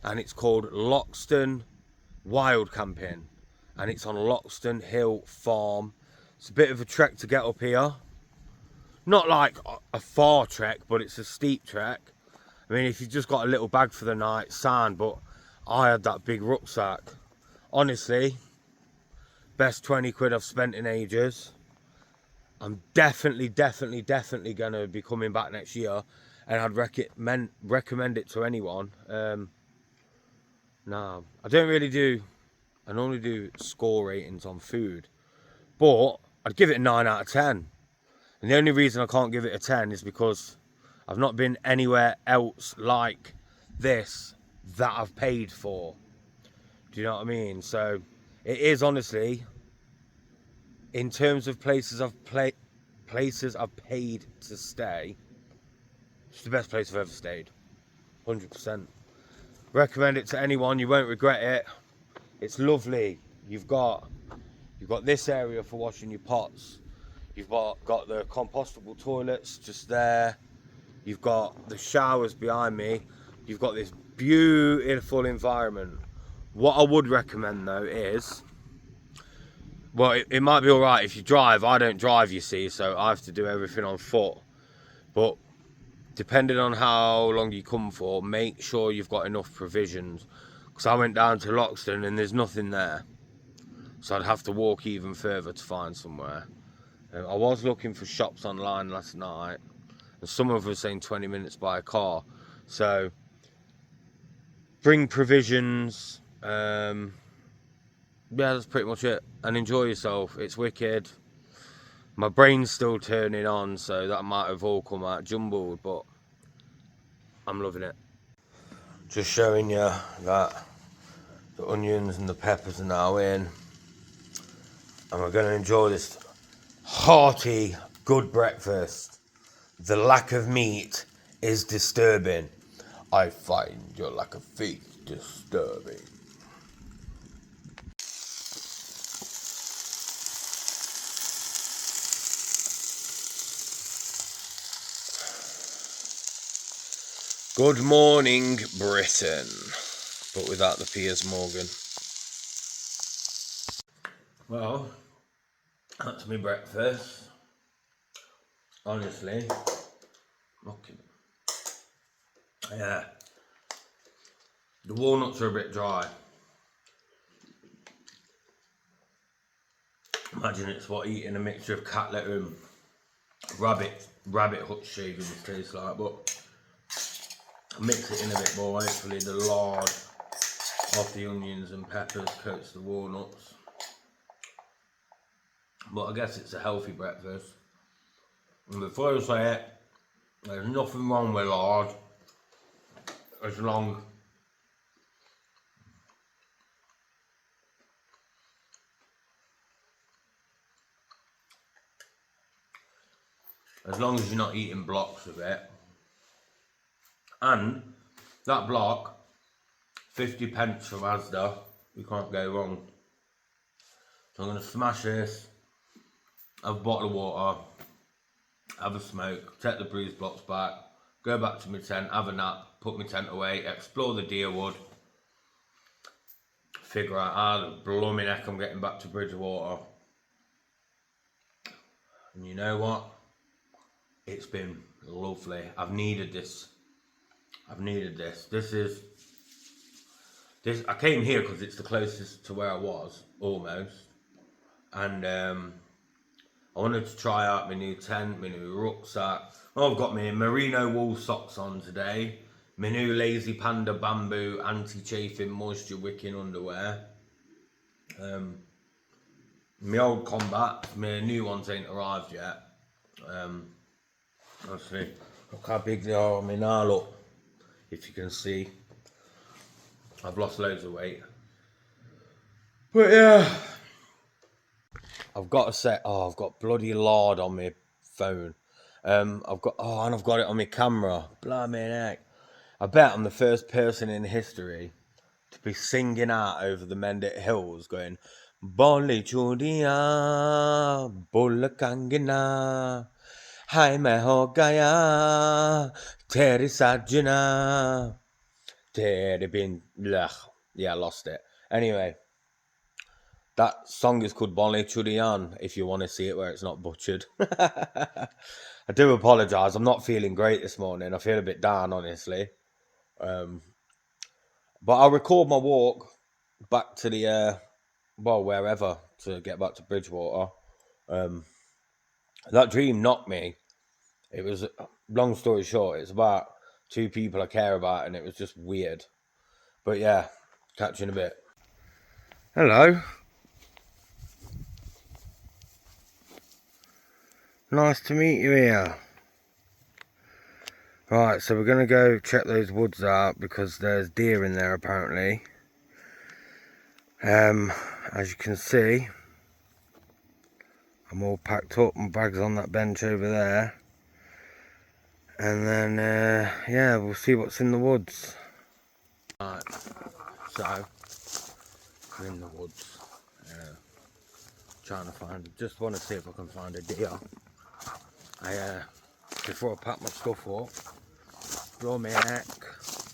and it's called Loxton Wild Camping, and it's on Loxton Hill Farm. It's a bit of a trek to get up here. Not like a far trek, but it's a steep trek. I mean, if you've just got a little bag for the night, sound, but I had that big rucksack. Honestly, best 20 quid I've spent in ages. I'm definitely going to be coming back next year, and I'd recommend it to anyone. No, I normally do score ratings on food, but I'd give it a 9 out of 10. And the only reason I can't give it a 10 is because I've not been anywhere else like this that I've paid for. Do you know what I mean? So it is, honestly, in terms of places I've paid to stay, it's the best place I've ever stayed. 100%. Recommend it to anyone. You won't regret it. It's lovely. You've got this area for washing your pots. You've got the compostable toilets just there. You've got the showers behind me. You've got this beautiful environment. What I would recommend though is, well, it might be alright if you drive. I don't drive, you see, so I have to do everything on foot. But depending on how long you come for, make sure you've got enough provisions. Because I went down to Loxton and there's nothing there. So I'd have to walk even further to find somewhere. I was looking for shops online last night, and some of them were saying 20 minutes by a car. So bring provisions. Yeah, that's pretty much it. And enjoy yourself. It's wicked. My brain's still turning on, so that might have all come out jumbled, but I'm loving it. Just showing you that the onions and the peppers are now in, and we're going to enjoy this hearty, good breakfast. The lack of meat is disturbing. I find your lack of faith disturbing. Good morning, Britain. But without the Piers Morgan. Well, that's my breakfast. Honestly. Okay. Yeah. The walnuts are a bit dry. Imagine it's what eating a mixture of cat litter and rabbit hutch shavings tastes like, but mix it in a bit more. Hopefully the lard of the onions and peppers coats the walnuts. But I guess it's a healthy breakfast. And before I say it, there's nothing wrong with lard. as long as you're not eating blocks of it. And that block, 50 pence from Asda, you can't go wrong. So I'm going to smash this, have a bottle of water, have a smoke, take the bruised blocks back, go back to my tent, have a nap, put my tent away, explore the deer wood, figure out how the blooming heck I'm getting back to Bridgewater. And you know what? It's been lovely. I've needed this. This I came here because it's the closest to where I was, almost. And I wanted to try out my new tent, my new rucksack. Oh, I've got my merino wool socks on today. My new Lazy Panda bamboo anti-chafing moisture wicking underwear. My old combat, my new ones ain't arrived yet. Let's see. Look how big they are on me now, look. If you can see. I've lost loads of weight. But yeah. I've got a set. Oh, I've got bloody lard on my phone. And I've got it on my camera. Blimey heck. I bet I'm the first person in history to be singing out over the Mendip Hills going Bolli Chudia Bulla Kangina Hai me ho gaya Teri Sajina Teri bin yeah, I lost it. Anyway, that song is called Bolli Chudian if you want to see it where it's not butchered. I do apologise, I'm not feeling great this morning. I feel a bit down, honestly. But I'll record my walk back to the, wherever, to get back to Bridgewater. That dream knocked me. It was, long story short, it's about 2 people I care about, and it was just weird. But yeah, catch you in a bit. Hello. Nice to meet you here. Right, so we're going to go check those woods out because there's deer in there apparently. As you can see, I'm all packed up, my bag's on that bench over there. And then, yeah, we'll see what's in the woods. Right, so, I'm in the woods. Trying to find, just want to see if I can find a deer. Before I pack my stuff up, blow me a neck,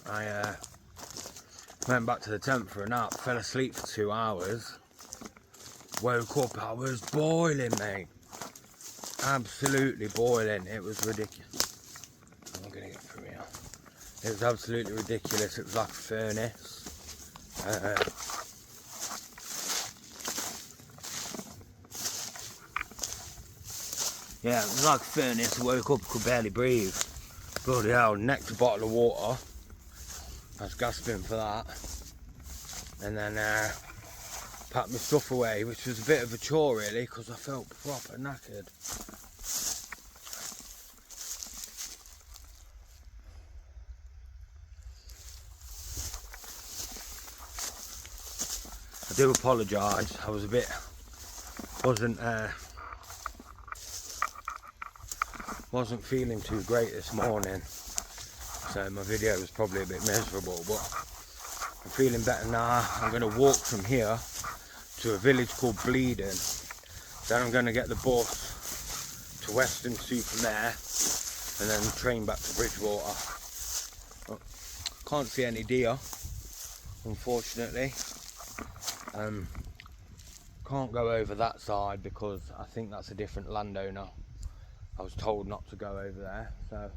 I went back to the tent for a nap, fell asleep for 2 hours, woke up, I was boiling, mate, absolutely boiling. It was ridiculous. I'm gonna get through here. It was absolutely ridiculous. It was like a furnace. Yeah, it was like a furnace. I woke up, could barely breathe. Bloody hell, necked a bottle of water. I was gasping for that. And then packed my stuff away, which was a bit of a chore really, because I felt proper knackered. I do apologise, I was a bit, wasn't feeling too great this morning, so my video was probably a bit miserable, but I'm feeling better now. I'm going to walk from here to a village called Bleedon, then I'm going to get the bus to Western Supermare and then train back to Bridgewater. Can't see any deer, unfortunately. Can't go over that side because I think that's a different landowner. I was told not to go over there, so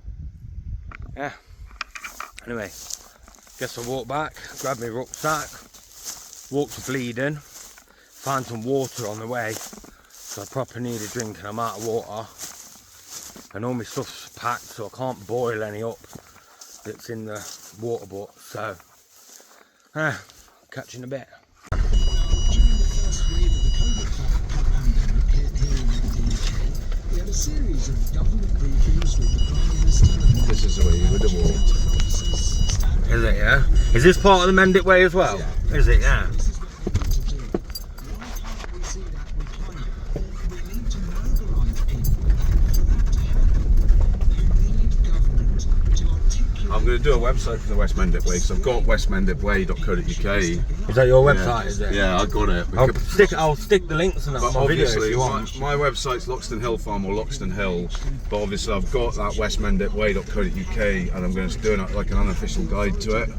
yeah. Anyway, guess I'll walk back, grab my rucksack, walk to Bleedon, find some water on the way, so I proper need a drink and I'm out of water. And all my stuff's packed, so I can't boil any up that's in the water butt, so catch you in a bit. Series of government briefings with the Prime Minister. This is the way you would have walked. Is it, yeah? Is this part of the Mendip Way as well? Yeah. Is it, yeah? I'm going to do a website for the West Mendip Way, because I've got westmendipway.co.uk. Is that your website, is it? Yeah, I got it. I'll stick the links in that on my video if you want. My website's Loxton Hill Farm or Loxton Hill, but obviously I've got that westmendipway.co.uk, and I'm going to do like an unofficial guide to it.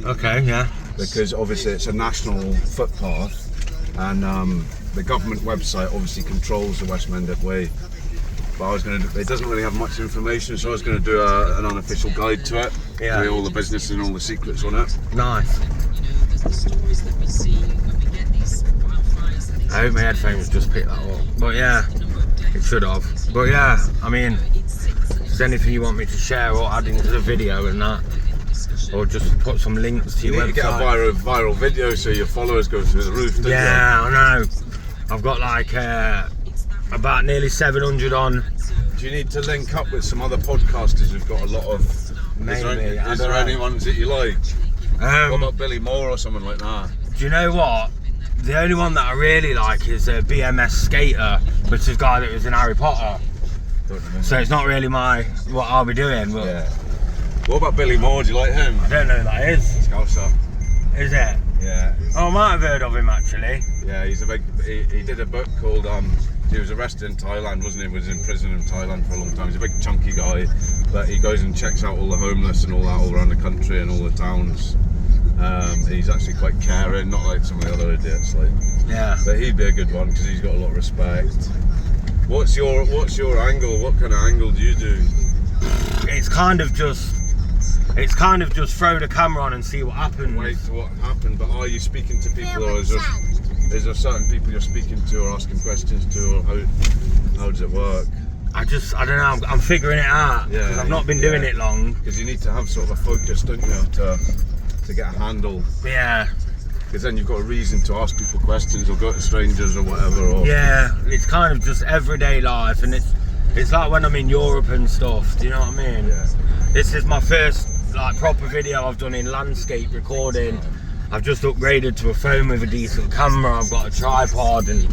Okay, yeah. Because obviously it's a national footpath, and the government website obviously controls the West Mendip Way. But I was going to. It doesn't really have much information, so I was going to do an unofficial guide to it. Yeah. With all the business and all the secrets on it. Nice. I hope my headphones just picked that up. But yeah, it should have. But yeah, I mean, if there's anything you want me to share or add into the video and that, or just put some links to your website. You need to get a viral video so your followers go through the roof. Don't yeah, you? I know. I've got like about nearly 700 on. Do you need to link up with some other podcasters who've got a lot of? Maybe. Is there any ones that you like? What about Billy Moore or someone like that? Do you know what? The only one that I really like is a BMS Skater, which is a guy that was in Harry Potter. So it's not really what I'll be doing. But yeah. What about Billy Moore? Do you like him? I don't know who that is. Scouser. Is it? Yeah. Oh, I might have heard of him actually. Yeah, he's a big. He did a book called he was arrested in Thailand, wasn't he? He was in prison in Thailand for a long time. He's a big chunky guy, but he goes and checks out all the homeless and all that all around the country and all the towns. He's actually quite caring, not like some of the other idiots. Like, yeah. But he'd be a good one because he's got a lot of respect. What's your angle? What kind of angle do you do? It's kind of just throw the camera on and see what happens. Wait to what happened, but are you speaking to people, or is there certain people you're speaking to or asking questions to, or how does it work? I don't know, I'm figuring it out, because I've not been doing it long. Because you need to have sort of a focus, don't you, to get a handle. Yeah. Because then you've got a reason to ask people questions or go to strangers or whatever. Or... Yeah, it's kind of just everyday life, and it's like when I'm in Europe and stuff, do you know what I mean? Yeah. This is my first like proper video I've done in landscape recording. I've just upgraded to a phone with a decent camera. I've got a tripod and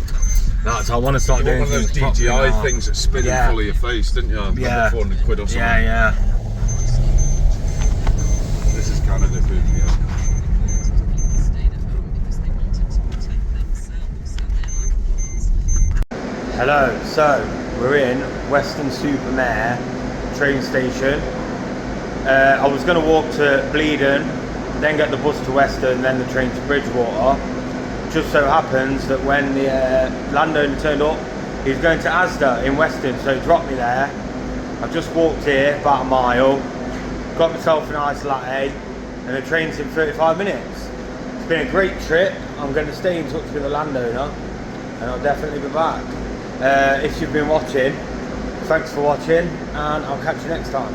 that, so I want to start doing one of those DJI things that spin in full of your face, didn't you? Yeah. 400 quid or something. Yeah. This is Canada food, yeah. Hello, so we're in Weston-super-Mare train station. I was going to walk to Bleeden, then get the bus to Weston, then the train to Bridgewater. Just so happens that when the landowner turned up, he was going to Asda in Weston, so he dropped me there. I've just walked here about a mile, got myself a nice latte, and the train's in 35 minutes. It's been a great trip. I'm going to stay in touch with the landowner, and I'll definitely be back. If you've been watching, thanks for watching, and I'll catch you next time.